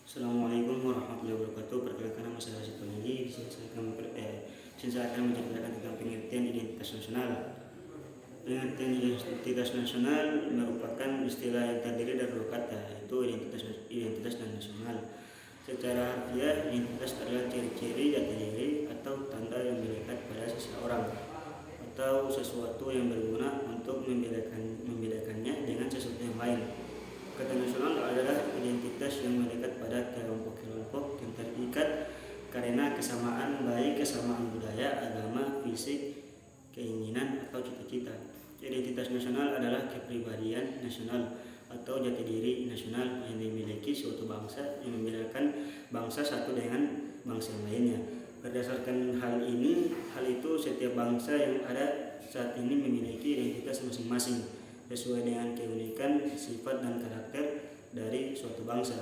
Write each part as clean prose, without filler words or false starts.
Assalamualaikum warahmatullahi wabarakatuh. Perkenalkan nama saya Rasid Panji. Di sini saya akan menceritakan tentang pengertian identitas nasional. Pengertian identitas nasional merupakan istilah yang terdiri dari dua kata, yaitu identitas dan nasional. Secara harfiah, identitas adalah ciri-ciri jati diri atau tanda yang melekat pada seseorang atau sesuatu yang berguna untuk membedakannya dengan sesuatu yang lain. Kata nasional adalah identitas yang melekat pada kelompok-kelompok yang terikat karena kesamaan, baik kesamaan budaya, agama, fisik, keinginan, atau cita-cita. Identitas nasional adalah kepribadian nasional atau jati diri nasional yang dimiliki suatu bangsa yang membedakan bangsa satu dengan bangsa lainnya. Berdasarkan hal itu setiap bangsa yang ada saat ini memiliki identitas masing-masing sesuai dengan keunikan, sifat, dan karakter dari suatu bangsa.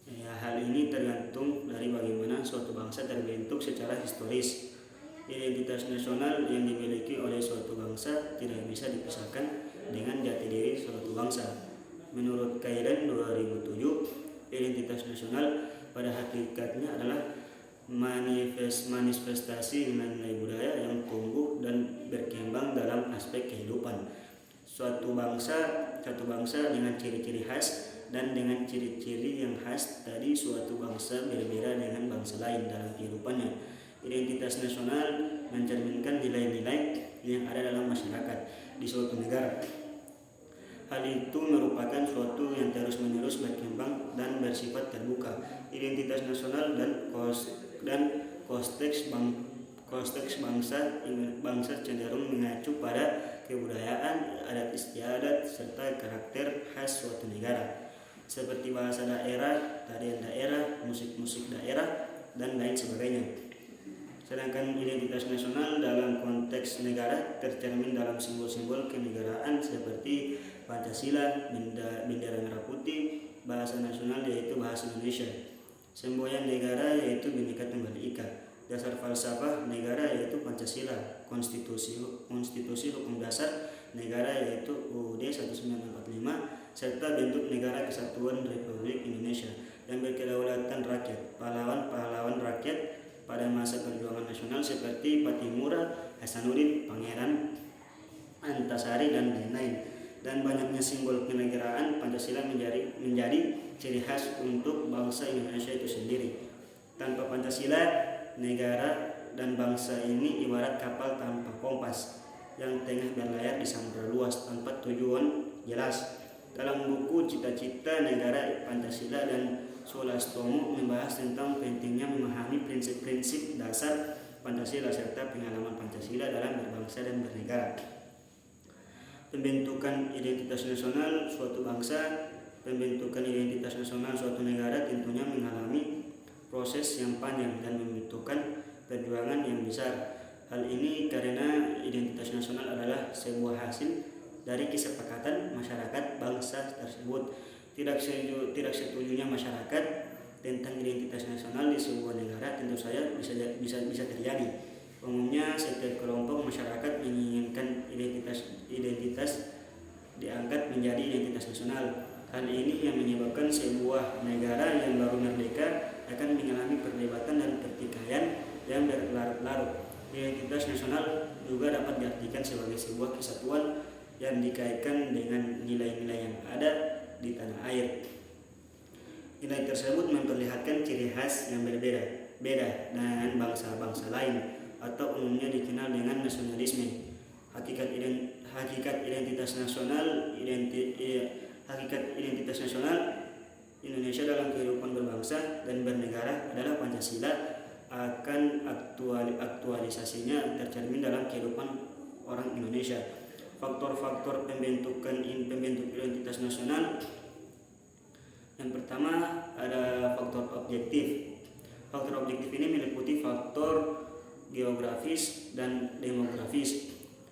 Hal ini tergantung dari bagaimana suatu bangsa terbentuk secara historis. Identitas nasional yang dimiliki oleh suatu bangsa tidak bisa dipisahkan dengan jati diri suatu bangsa. Menurut Kaidan 2007, identitas nasional pada hakikatnya adalah manifestasi nilai budaya yang tumbuh dan berkembang dalam aspek kehidupan suatu bangsa dengan ciri-ciri khas, dan dengan ciri-ciri yang khas tadi suatu bangsa berbeda dengan bangsa lain dalam kehidupannya. Identitas nasional mencerminkan nilai-nilai yang ada dalam masyarakat di suatu negara. Hal itu merupakan suatu yang terus-menerus berkembang dan bersifat terbuka. Identitas nasional dan konteks bangsa cenderung mengacu pada kebudayaan, adat istiadat, serta karakter khas suatu negara, seperti bahasa daerah, tarian daerah, musik-musik daerah, dan lain sebagainya. Sedangkan identitas nasional dalam konteks negara tercermin dalam simbol-simbol kenegaraan seperti Pancasila, bendera merah putih, bahasa nasional yaitu bahasa Indonesia, semboyan negara yaitu Bhinneka Tunggal Ika, dasar falsafah negara yaitu Pancasila, konstitusi hukum dasar negara yaitu UUD 1945, serta bentuk negara kesatuan Republik Indonesia dan berkedaulatan rakyat, pahlawan-pahlawan rakyat pada masa perjuangan nasional seperti Patimura, Hasanuddin, Pangeran Antasari, dan lain-lain. Dan banyaknya simbol kenegaraan, Pancasila menjadi ciri khas untuk bangsa Indonesia itu sendiri. Tanpa Pancasila, negara dan bangsa ini ibarat kapal tanpa kompas yang tengah berlayar di samudera luas tanpa tujuan jelas. Dalam buku Cita-Cita Negara Pancasila dan Sulastomo membahas tentang pentingnya memahami prinsip-prinsip dasar Pancasila serta pengalaman Pancasila dalam berbangsa dan bernegara. Pembentukan identitas nasional suatu bangsa, pembentukan identitas nasional suatu negara tentunya mengalami proses yang panjang dan membutuhkan perjuangan yang besar. Hal ini karena identitas nasional adalah sebuah hasil dari kesepakatan masyarakat bangsa tersebut. Tidak setujunya masyarakat tentang identitas nasional di sebuah negara tentu saja bisa terjadi. Umumnya setiap kelompok masyarakat menginginkan identitas diangkat menjadi identitas nasional. Hal ini yang menyebabkan sebuah negara yang baru merdeka akan mengalami perdebatan dan pertikaian yang berlarut-larut. Identitas nasional juga dapat diartikan sebagai sebuah kesatuan yang dikaitkan dengan nilai-nilai yang ada di tanah air. Nilai tersebut memperlihatkan ciri khas yang berbeda dengan bangsa-bangsa lain atau umumnya dikenal dengan nasionalisme. Hakikat identitas nasional Indonesia dalam kehidupan berbangsa dan bernegara adalah Pancasila. Akan aktualisasinya tercermin dalam kehidupan orang Indonesia. Faktor-faktor pembentuk identitas nasional. Yang pertama ada faktor objektif. Faktor objektif ini meliputi faktor geografis dan demografis.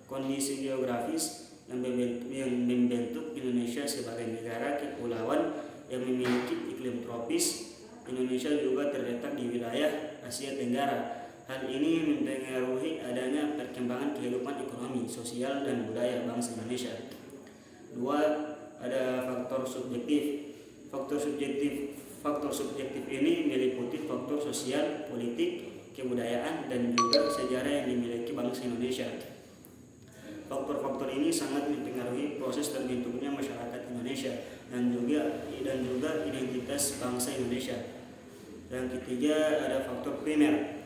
Kondisi geografis yang membentuk Indonesia sebagai negara kepulauan yang memiliki iklim tropis. Indonesia juga terletak di wilayah Asia Tenggara. Hal ini mempengaruhi adanya perkembangan kehidupan ekonomi, sosial, dan budaya bangsa Indonesia. 2. Ada faktor subjektif. Faktor subjektif ini meliputi faktor sosial, politik, kebudayaan, dan juga sejarah yang dimiliki bangsa Indonesia. Faktor-faktor ini sangat mempengaruhi proses terbentuknya masyarakat Indonesia dan juga identitas bangsa Indonesia. Yang ketiga ada faktor primer.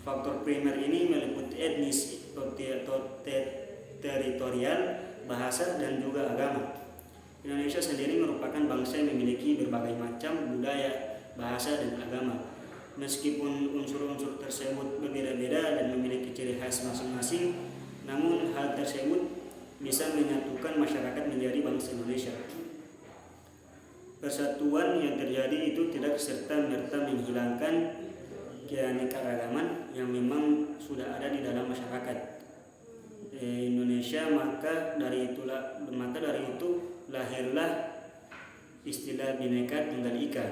Faktor primer ini meliputi etnis, teritorial, bahasa, dan juga agama. Indonesia sendiri merupakan bangsa yang memiliki berbagai macam budaya, bahasa, dan agama. Meskipun unsur-unsur tersebut berbeda-beda dan memiliki ciri khas masing-masing, namun hal tersebut bisa menyatukan masyarakat menjadi bangsa Indonesia. Persatuan yang terjadi itu tidak serta-merta menghilangkan keanekaragaman yang memang sudah ada di dalam masyarakat Indonesia. Maka dari itu lahirlah istilah Bhinneka Tunggal Ika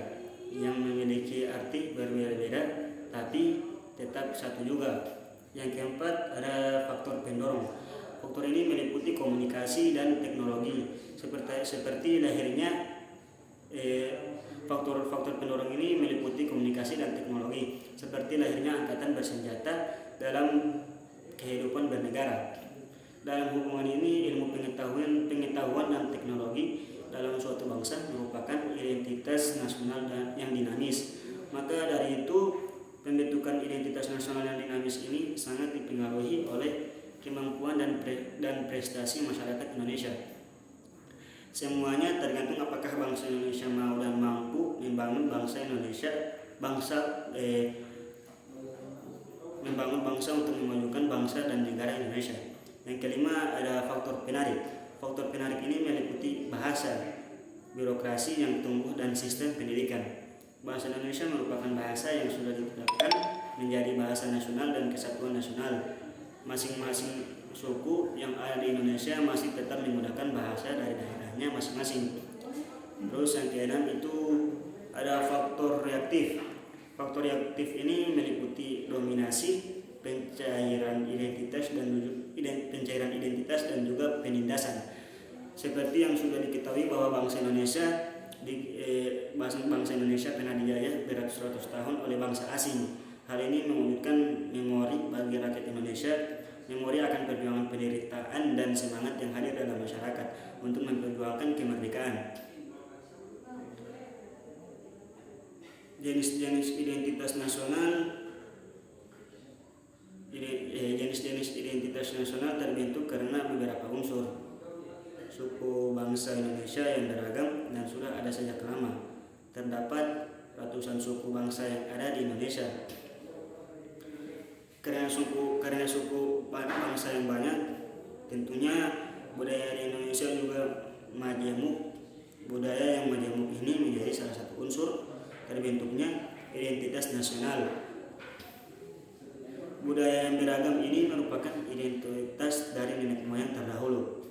yang memiliki arti berbeda-beda tapi tetap satu juga. Yang keempat ada faktor pendorong. Faktor ini meliputi komunikasi dan teknologi. Seperti lahirnya faktor pendorong ini meliputi komunikasi dan teknologi, seperti lahirnya angkatan bersenjata dalam kehidupan bernegara. Dalam hubungan ini, ilmu pengetahuan dan teknologi dalam suatu bangsa merupakan identitas nasional yang dinamis. Maka dari itu, pembentukan identitas nasional yang dinamis ini sangat dipengaruhi oleh kemampuan dan prestasi masyarakat Indonesia. Semuanya tergantung apakah bangsa Indonesia mau dan mampu membangun bangsa untuk memajukan bangsa dan negara Indonesia. Yang kelima ada faktor penarik. Faktor penarik ini meliputi bahasa, birokrasi yang tumbuh, dan sistem pendidikan. Bahasa Indonesia merupakan bahasa yang sudah ditetapkan menjadi bahasa nasional dan kesatuan nasional. Masing-masing suku yang ada di Indonesia masih tetap menggunakan bahasa dari daerahnya masing-masing. Terus yang keenam itu ada faktor reaktif. Faktor reaktif ini meliputi dominasi, pencairan identitas dan juga penindasan. Seperti yang sudah diketahui bahwa bangsa Indonesia pernah dijajah beratus-ratus tahun oleh bangsa asing. Hal ini mewujudkan memori bagi rakyat Indonesia, memori akan perjuangan penderitaan dan semangat yang hadir dalam masyarakat untuk memperjuangkan kemerdekaan. Jenis-jenis identitas nasional terbentuk karena beberapa unsur. Suku bangsa Indonesia yang beragam dan sudah ada sejak lama. Terdapat ratusan suku bangsa yang ada di Indonesia. Karena suku bangsa yang banyak, tentunya budaya di Indonesia juga majemuk. Budaya yang majemuk ini menjadi salah satu unsur terbentuknya identitas nasional. Budaya yang beragam ini merupakan identitas dari nenek moyang terdahulu.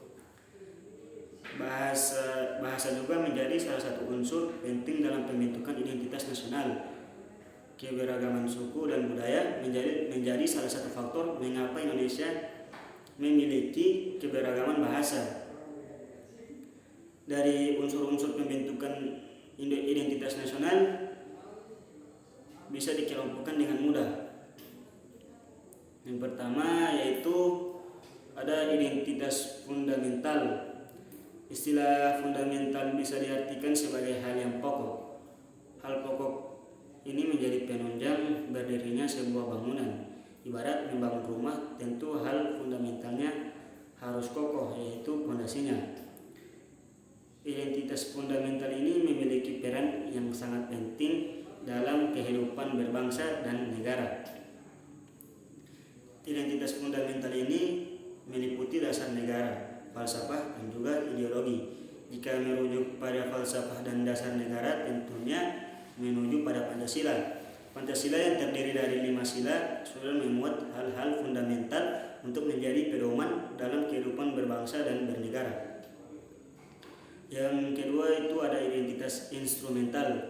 Bahasa juga menjadi salah satu unsur penting dalam pembentukan identitas nasional. Keberagaman suku dan budaya menjadi salah satu faktor mengapa Indonesia memiliki keberagaman bahasa. Dari unsur-unsur pembentukan identitas nasional bisa dikelompokkan dengan mudah. Yang pertama yaitu ada identitas fundamental. Istilah fundamental bisa diartikan sebagai hal yang pokok. Hal pokok ini menjadi penunjang berdirinya sebuah bangunan. Ibarat membangun rumah, tentu hal fundamentalnya harus kokoh, yaitu fondasinya. Identitas fundamental ini memiliki peran yang sangat penting dalam kehidupan berbangsa dan negara. Identitas fundamental ini meliputi dasar negara, falsafah, dan juga ideologi. Jika merujuk pada falsafah dan dasar negara, tentunya menuju pada Pancasila. Pancasila yang terdiri dari 5 sila sudah memuat hal-hal fundamental untuk menjadi pedoman dalam kehidupan berbangsa dan bernegara. Yang kedua itu ada identitas instrumental.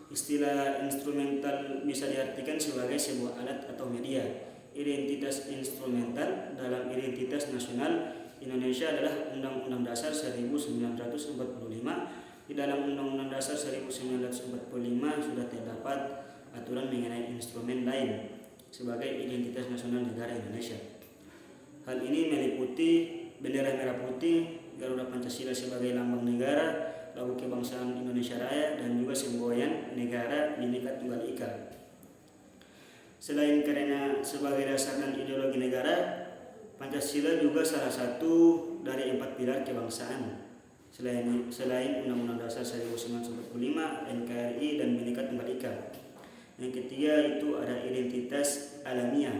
Istilah instrumental bisa diartikan sebagai sebuah alat atau media. Identitas instrumental dalam identitas nasional Indonesia adalah Undang-Undang Dasar 1945 Di dalam Undang-Undang Dasar 1945 sudah terdapat aturan mengenai instrumen lain sebagai identitas nasional negara Indonesia. Hal ini meliputi bendera merah putih, Garuda Pancasila sebagai lambang negara, lagu kebangsaan Indonesia Raya, dan juga semboyan negara Bhinneka Tunggal Ika. Selain karena sebagai dasar dan ideologi negara, Pancasila juga salah satu dari 4 pilar kebangsaan. Selain Undang-Undang Dasar 1945, NKRI, dan Bhinneka Tunggal Ika. Yang ketiga itu ada identitas alamiah.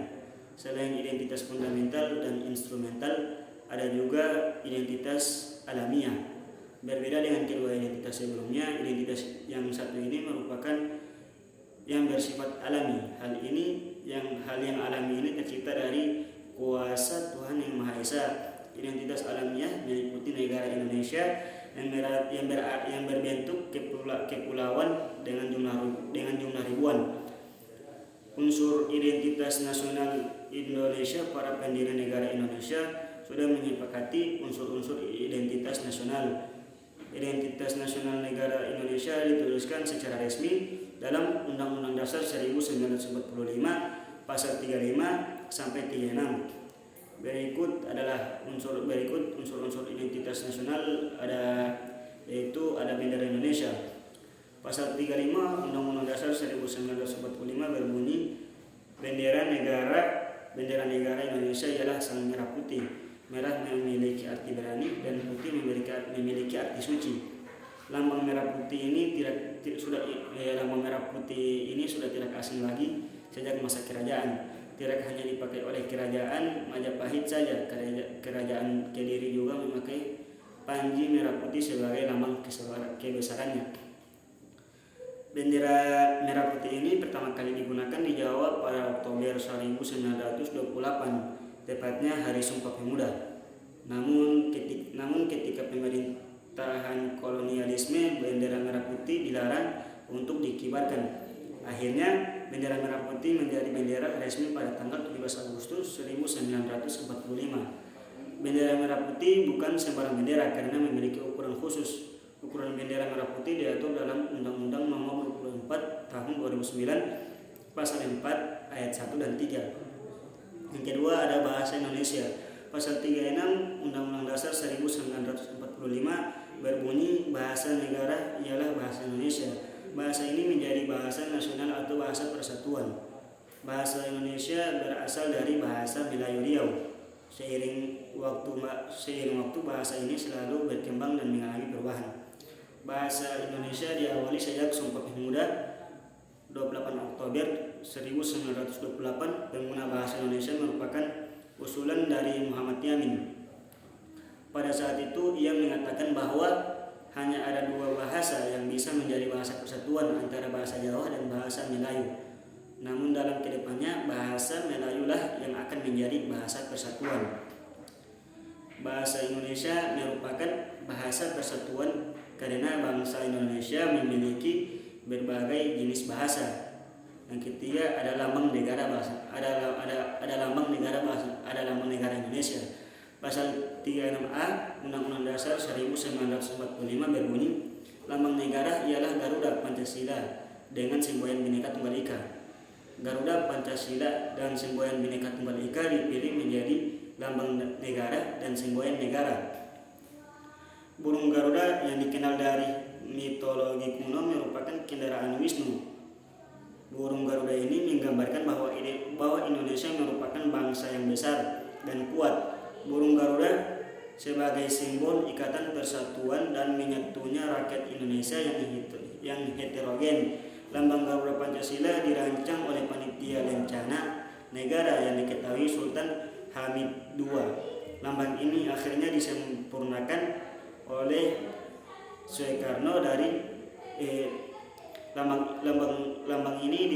Selain identitas fundamental dan instrumental, ada juga identitas alamiah. Berbeda dengan kedua identitas sebelumnya, identitas yang satu ini merupakan yang bersifat alami. Hal yang alami ini tercipta dari kuasa Tuhan Yang Maha Esa. Identitas alamiah meliputi negara Indonesia yang berbentuk kepulauan dengan jumlah ribuan. Unsur identitas nasional Indonesia, para pendiri negara Indonesia sudah menyepakati unsur-unsur identitas nasional. Identitas nasional negara Indonesia dituliskan secara resmi dalam Undang-Undang Dasar 1945 pasal 35 sampai 36. Berikut unsur-unsur identitas nasional yaitu ada bendera Indonesia. Pasal 35 Undang-Undang Dasar 1945 berbunyi, bendera negara Indonesia ialah sang merah putih. Merah memiliki arti berani dan putih memiliki arti suci. Lambang merah putih ini sudah tidak asing lagi sejak masa kerajaan. Tidak hanya dipakai oleh kerajaan Majapahit saja, kerajaan Kediri juga memakai panji merah putih sebagai lambang kebesarannya. Bendera merah putih ini pertama kali digunakan di Jawa pada Oktober 1928, tepatnya Hari Sumpah Pemuda. Namun ketika pemerintahan kolonialisme, bendera merah putih dilarang untuk dikibarkan. Akhirnya bendera merah putih menjadi bendera resmi pada tanggal 17 Agustus 1945. Bendera merah putih bukan sembarang bendera karena memiliki ukuran khusus. Ukuran bendera merah putih diatur dalam Undang-Undang Nomor 24 Tahun 2009 Pasal 4 Ayat 1 dan 3. Yang kedua ada bahasa Indonesia. Pasal 36 Undang-Undang Dasar 1945 berbunyi, bahasa negara ialah bahasa Indonesia. Bahasa ini menjadi bahasa nasional atau bahasa persatuan. Bahasa Indonesia berasal dari bahasa Melayu Riau. Seiring waktu bahasa ini selalu berkembang dan mengalami perubahan. Bahasa Indonesia diawali sejak Sumpah Pemuda 28 Oktober 1928. Pengguna bahasa Indonesia merupakan usulan dari Muhammad Yamin. Pada saat itu ia mengatakan bahwa hanya ada 2 bahasa yang bisa menjadi bahasa persatuan antara bahasa Jawa dan bahasa Melayu. Namun dalam kedepannya bahasa Melayu lah yang akan menjadi bahasa persatuan. Bahasa Indonesia merupakan bahasa persatuan karena bangsa Indonesia memiliki berbagai jenis bahasa. Yang ketiga ada lambang negara bahasa. Ada lambang negara Indonesia. Pasal 36A Undang-Undang Dasar 1945 berbunyi, lambang negara ialah Garuda Pancasila dengan semboyan Bhinneka Tunggal Ika. Garuda Pancasila dan semboyan Bhinneka Tunggal Ika dipilih menjadi lambang negara dan semboyan negara. Burung Garuda yang dikenal dari mitologi kuno merupakan kendaraan Wisnu. Burung Garuda ini menggambarkan bahwa Indonesia merupakan bangsa yang besar dan kuat. Burung Garuda sebagai simbol ikatan persatuan dan menyatunya rakyat Indonesia yang heterogen. Lambang Garuda Pancasila dirancang oleh Panitia Lencana Negara yang diketahui Sultan Hamid II. Lambang ini akhirnya disempurnakan oleh Soekarno lambang ini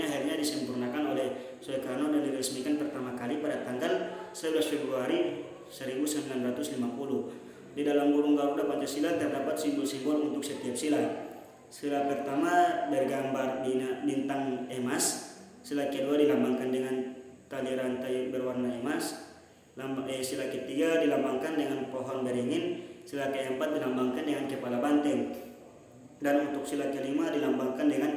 akhirnya disempurnakan oleh Soekarno dan diresmikan pertama kali pada tanggal 11 Februari 1950. Di dalam burung Garuda Pancasila terdapat simbol-simbol untuk setiap sila. Sila pertama bergambar bintang emas. Sila kedua dilambangkan dengan tali rantai berwarna emas. Sila ketiga dilambangkan dengan pohon beringin. Sila keempat dilambangkan dengan kepala banteng, dan untuk sila kelima dilambangkan dengan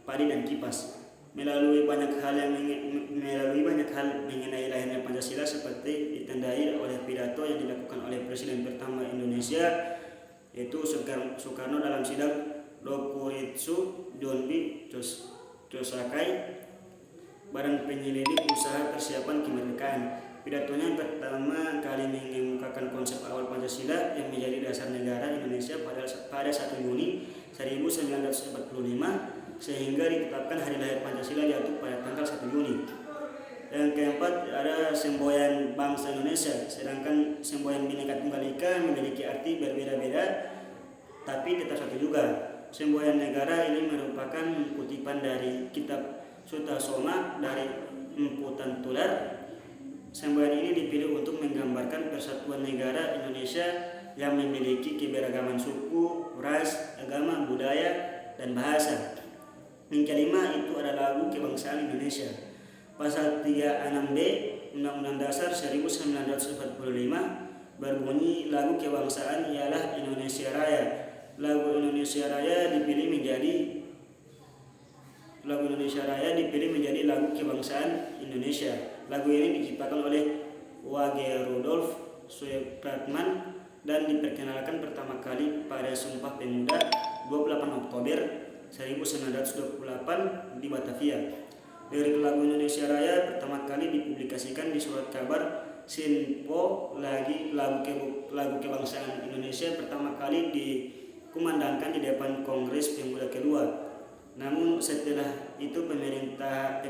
padi dan kipas. Melalui banyak hal mengenai lahirnya Pancasila seperti ditandai oleh pidato yang dilakukan oleh Presiden pertama Indonesia, yaitu Soekarno dalam sidang Rokuritsu Jonbi Chosakai, Badan Penyelidik Usaha Persiapan Kemerdekaan. Pidatonya pertama kali mengemukakan konsep awal Pancasila yang menjadi dasar negara Indonesia pada 1 Juni 1945, sehingga ditetapkan hari lahir Pancasila jatuh pada tanggal 1 Juni. Yang keempat ada semboyan bangsa Indonesia, sedangkan semboyan Bhinneka Tunggal Ika memiliki arti berbeda-beda tapi tetap satu juga. Semboyan negara ini merupakan kutipan dari kitab Sutasoma dari Empu Tantular. Semboyan ini dipilih untuk menggambarkan persatuan negara Indonesia yang memiliki keberagaman suku, ras, agama, budaya, dan bahasa. Yang kelima itu adalah lagu kebangsaan Indonesia. Pasal 36B Undang-Undang Dasar 1945 berbunyi lagu kebangsaan ialah Indonesia Raya. Lagu Indonesia Raya dipilih menjadi lagu kebangsaan Indonesia. Lagu ini diciptakan oleh Wage Rudolf Supratman dan diperkenalkan pertama kali pada Sumpah Pemuda 28 Oktober 1928 di Batavia. Lirik lagu Indonesia Raya pertama kali dipublikasikan di surat kabar Sinpo. Lagu kebangsaan Indonesia pertama kali dikumandangkan di depan Kongres Pemuda kedua. Namun setelah itu pemerintah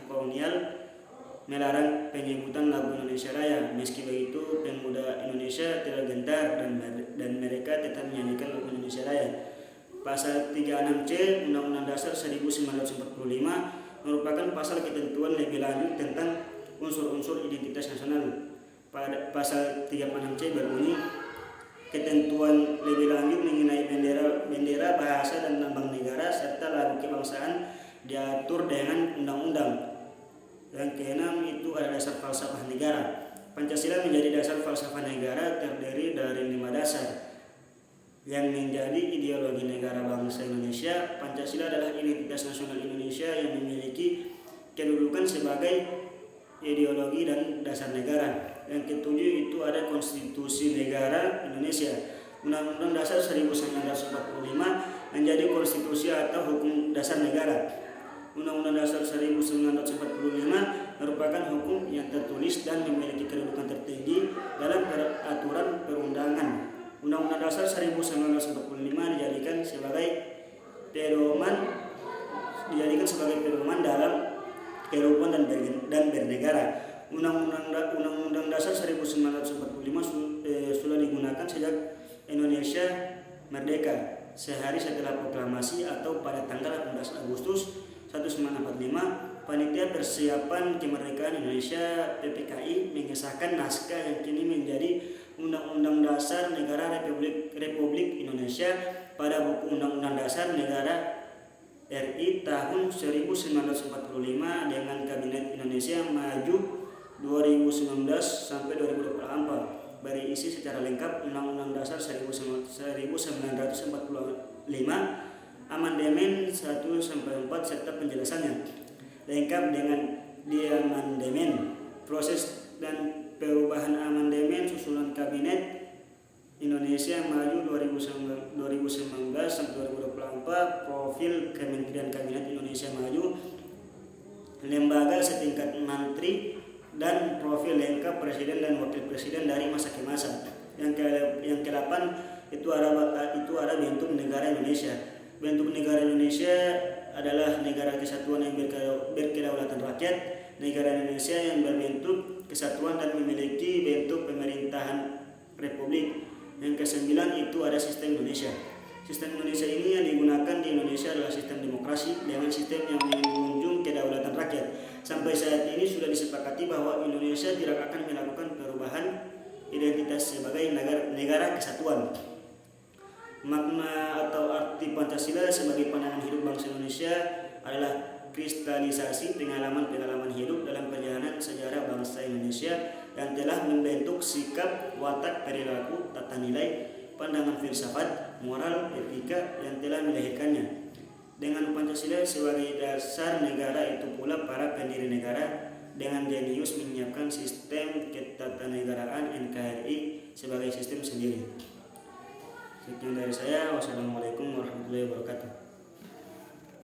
kolonial melarang penyebutan lagu Indonesia Raya. Meski begitu, pemuda Indonesia tidak gentar dan mereka tetap menyanyikan lagu Indonesia Raya. Pasal 36C Undang-Undang Dasar 1945 merupakan pasal ketentuan lebih lanjut tentang unsur-unsur identitas nasional. Pada pasal 36C berbunyi, ketentuan lebih lanjut mengenai bendera, bahasa, dan lambang negara serta lagu kebangsaan diatur dengan undang-undang. Yang keenam itu ada dasar falsafah negara. Pancasila menjadi dasar falsafah negara terdiri dari 5 dasar yang menjadi ideologi negara bangsa Indonesia. Pancasila adalah identitas nasional Indonesia yang memiliki kedudukan sebagai ideologi dan dasar negara. Yang ketujuh itu ada Konstitusi Negara Indonesia. Undang-Undang Dasar 1945 menjadi konstitusi atau hukum dasar negara. Undang-Undang Dasar 1945 merupakan hukum yang tertulis dan memiliki kedudukan tertinggi dalam peraturan perundangan. Undang-Undang Dasar 1945 dijadikan sebagai pedoman dalam kehidupan dan bernegara. Undang-Undang Dasar 1945 sudah digunakan sejak Indonesia merdeka, sehari setelah proklamasi atau pada tanggal 18 Agustus 1945. Panitia Persiapan Kemerdekaan Indonesia (PPKI) mengesahkan naskah yang kini menjadi Undang-Undang Dasar Negara Republik Indonesia pada buku Undang-Undang Dasar Negara RI tahun 1945 dengan Kabinet Indonesia Maju 2019 sampai 2024. Berisi secara lengkap Undang-Undang Dasar 1945, amandemen 1 sampai 4 serta penjelasannya. Lengkap dengan diamandemen, proses dan perubahan amandemen susulan Kabinet Indonesia Maju 2019 sampai 2024, profil Kementerian Kabinet Indonesia Maju, lembaga setingkat menteri, dan profil lengkap presiden dan wakil presiden dari masa ke masa. Yang ke-8 itu ada bentuk negara Indonesia. Bentuk negara Indonesia adalah negara kesatuan yang berkedaulatan rakyat, negara Indonesia yang berbentuk kesatuan dan memiliki bentuk pemerintahan republik. Yang ke-9 itu ada sistem Indonesia. Sistem Indonesia ini yang digunakan di Indonesia adalah sistem demokrasi dengan sistem yang menjunjung kedaulatan rakyat. Sampai saat ini sudah disepakati bahwa Indonesia tidak akan melakukan perubahan identitas sebagai negara kesatuan. Makna atau arti Pancasila sebagai pandangan hidup bangsa Indonesia adalah kristalisasi pengalaman-pengalaman hidup dalam perjalanan sejarah bangsa Indonesia yang telah membentuk sikap, watak, perilaku, tata nilai, pandangan filsafat, moral, etika yang telah melahirkannya. Dengan Pancasila sebagai dasar negara, itu pula para pendiri negara dengan jenius menyiapkan sistem ketatanegaraan NKRI sebagai sistem sendiri. Sekian dari saya. Wassalamualaikum warahmatullahi wabarakatuh.